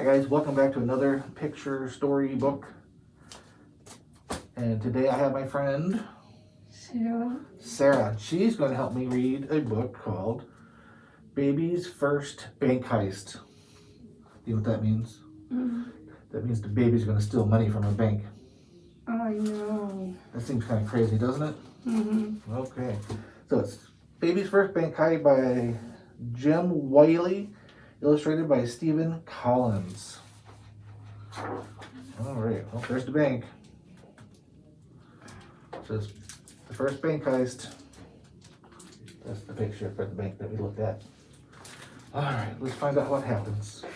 Alright guys, welcome back to another picture story book. And today I have my friend Sara. She's going to help me read a book called Baby's First Bank Heist. You know what that means? Mm-hmm. That means the baby's going to steal money from a bank. I know. That seems kind of crazy, doesn't it? Mm-hmm. Okay. So it's Baby's First Bank Heist by Jim Whaley, illustrated by Stephen Collins. All right. Well, there's the bank. It says the first bank heist. That's the picture for the bank that we looked at. All right. Let's find out what happens.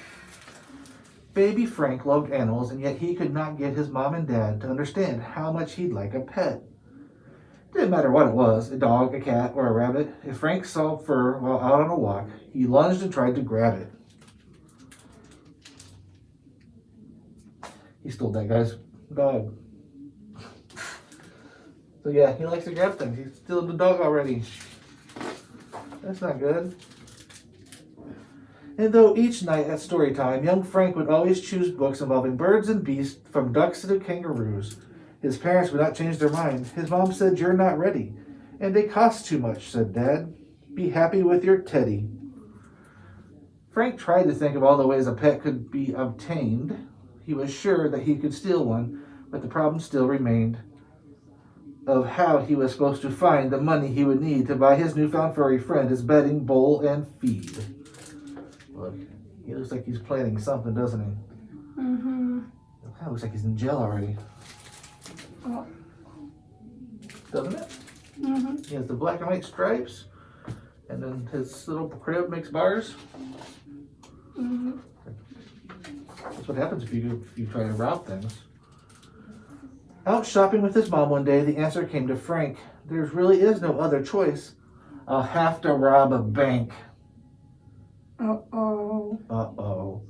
Baby Frank loved animals, and yet he could not get his mom and dad to understand how much he'd like a pet. It didn't matter what it was, a dog, a cat, or a rabbit. If Frank saw fur while out on a walk, he lunged and tried to grab it. He stole that guy's dog. So yeah, he likes to grab things. He's stealing the dog already. That's not good. And though each night at story time, young Frank would always choose books involving birds and beasts, from ducks to kangaroos, his parents would not change their mind. His mom said, "You're not ready. And they cost too much," said Dad. "Be happy with your teddy." Frank tried to think of all the ways a pet could be obtained. He was sure that he could steal one, but the problem still remained of how he was supposed to find the money he would need to buy his newfound furry friend his bedding, bowl, and feed. Look, he looks like he's planning something, doesn't he? Mm-hmm. It kind of looks like he's in jail already. Oh. Doesn't it? Mm-hmm. He has the black and white stripes, and then his little crib makes bars. Mm-hmm. That's what happens if you try to rob things. Out shopping with his mom one day, the answer came to Frank. There really is no other choice. I'll have to rob a bank. Uh-oh. Uh-oh.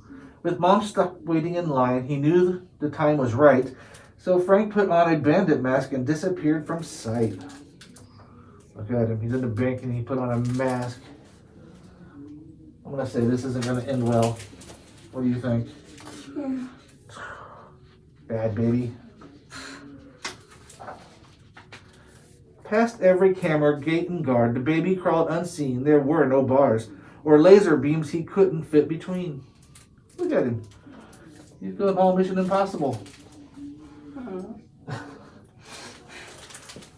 With Mom stuck waiting in line, he knew the time was right, so Frank put on a bandit mask and disappeared from sight. Look at him. He's in the bank and he put on a mask. I'm going to say this isn't going to end well. What do you think? Yeah. Bad baby. Past every camera, gate, and guard, the baby crawled unseen. There were no bars or laser beams he couldn't fit between. Look at him. He's doing all Mission Impossible.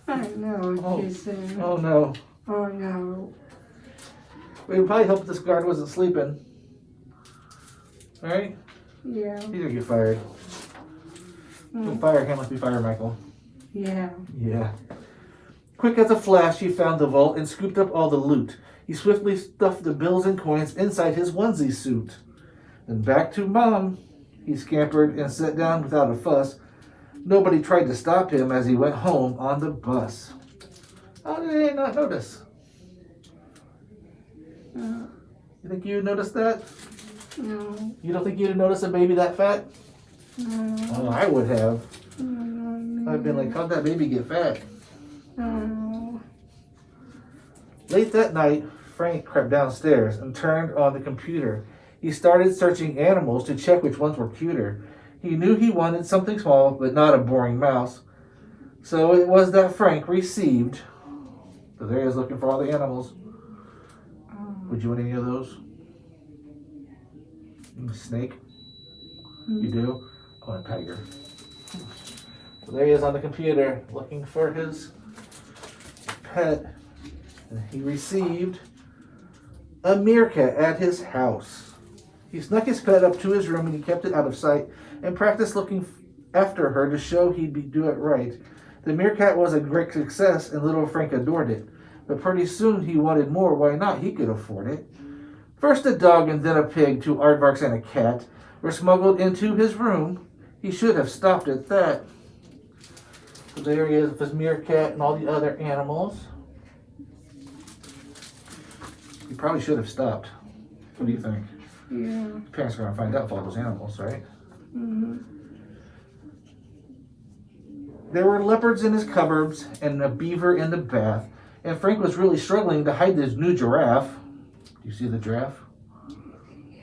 I know, Jason. Oh no. Oh no. It would probably help if this guard wasn't sleeping. Alright? Yeah. He's gonna get fired. Don't fire him like we fire Michael. Yeah. Yeah. Quick as a flash, he found the vault and scooped up all the loot. He swiftly stuffed the bills and coins inside his onesie suit. Then back to Mom, he scampered and sat down without a fuss. Nobody tried to stop him as he went home on the bus. How did they not notice? You think you'd notice that? No. You don't think you'd have noticed a baby that fat? No. Oh, I would have. No. I'd been like, how'd that baby get fat? No. Late that night, Frank crept downstairs and turned on the computer. He started searching animals to check which ones were cuter. He knew he wanted something small, but not a boring mouse. So it was that Frank received. So there he is looking for all the animals. Would you want any of those? Snake? You do? I want a tiger. So there he is on the computer looking for his pet. And he received a meerkat at his house. He snuck his pet up to his room and he kept it out of sight and practiced looking after her to show he'd do it right. The meerkat was a great success and little Frank adored it. But pretty soon he wanted more. Why not? He could afford it. First a dog and then a pig, 2 aardvarks and a cat were smuggled into his room. He should have stopped at that. So there he is with his meerkat and all the other animals. He probably should have stopped. What do you think? Yeah. Parents are going to find out for all those animals, right? Mm-hmm. There were leopards in his cupboards and a beaver in the bath, and Frank was really struggling to hide his new giraffe. Do you see the giraffe? Yeah.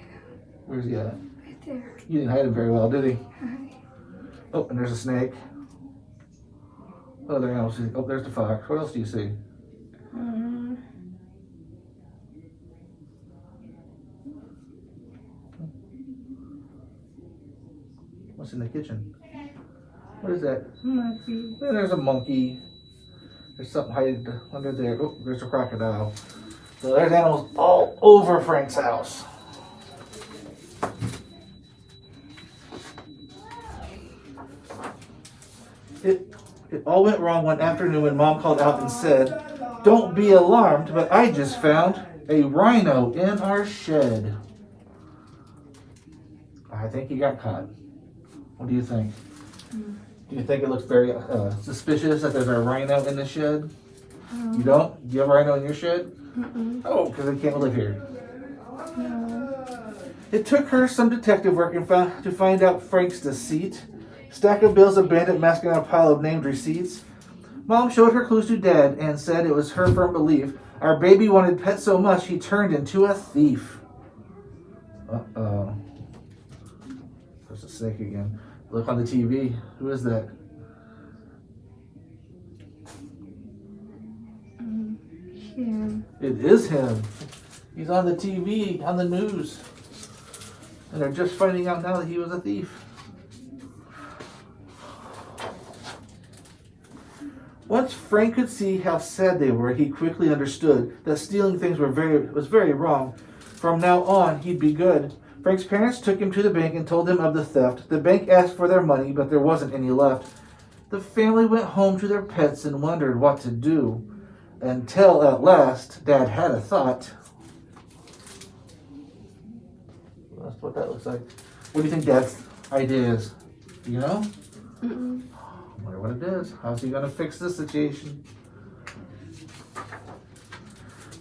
Where's he at? Right there. He didn't hide him very well, did he? Oh, and there's a snake. Oh, there else. Oh, there's the fox. What else do you see? What's in the kitchen? What is that? Monkey. Yeah, there's a monkey. There's something hiding under there. Oh, there's a crocodile. So there's animals all over Frank's house. It all went wrong one afternoon when Mom called out and said, "Don't be alarmed, but I just found a rhino in our shed." I think he got caught. What do you think? Do you think it looks very suspicious that there's a rhino in the shed? You don't? Do you have a rhino in your shed? Oh, because they can't live here. No. It took her some detective work to find out Frank's deceit. Stack of bills, a bandit masking on a pile of named receipts. Mom showed her clues to Dad and said it was her firm belief our baby wanted pets so much he turned into a thief. Uh-oh. There's a snake again. Look on the TV. Who is that? Him. It is him. He's on the TV, on the news. And they're just finding out now that he was a thief. Once Frank could see how sad they were, he quickly understood that stealing things was very wrong. From now on, he'd be good. Frank's parents took him to the bank and told him of the theft. The bank asked for their money, but there wasn't any left. The family went home to their pets and wondered what to do. Until, at last, Dad had a thought. That's what that looks like. What do you think Dad's idea is? Do you know? I wonder what it is. How's he going to fix this situation?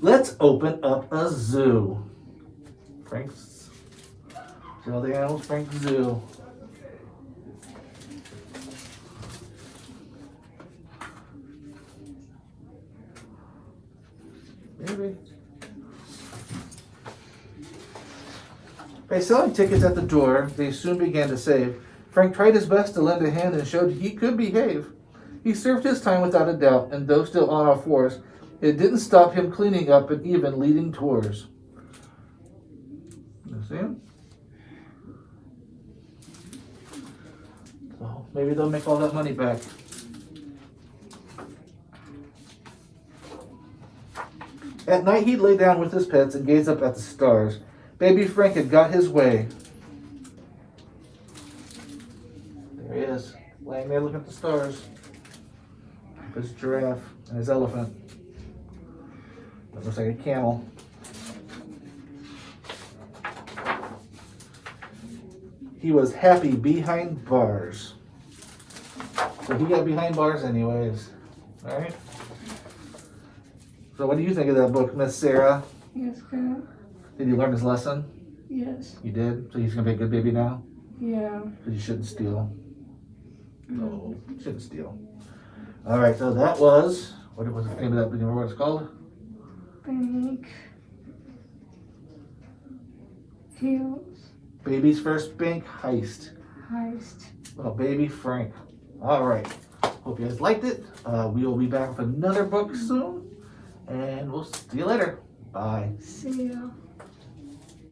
Let's open up a zoo. Frank's. See all the animals? Frank's zoo. Maybe. By selling tickets at the door, they soon began to save. Frank tried his best to lend a hand and showed he could behave. He served his time without a doubt, and though still on all fours, it didn't stop him cleaning up and even leading tours. You see him? So maybe they'll make all that money back. At night, he'd lay down with his pets and gaze up at the stars. Baby Frank had got his way. There he is, laying there looking at the stars. His giraffe and his elephant. That looks like a camel. He was happy behind bars. So he got behind bars anyways. Alright? So what do you think of that book, Miss Sara? Yes, God. Did he learn his lesson? Yes. You did? So he's going to be a good baby now? Yeah. Because you shouldn't steal. No, you shouldn't steal. Alright, so that was, what was the name of that? Do you remember what it's called? Bank Hills. Baby's First Bank Heist. Heist. Little baby Frank. Alright. Hope you guys liked it. We will be back with another book soon. And we'll see you later. Bye. See ya.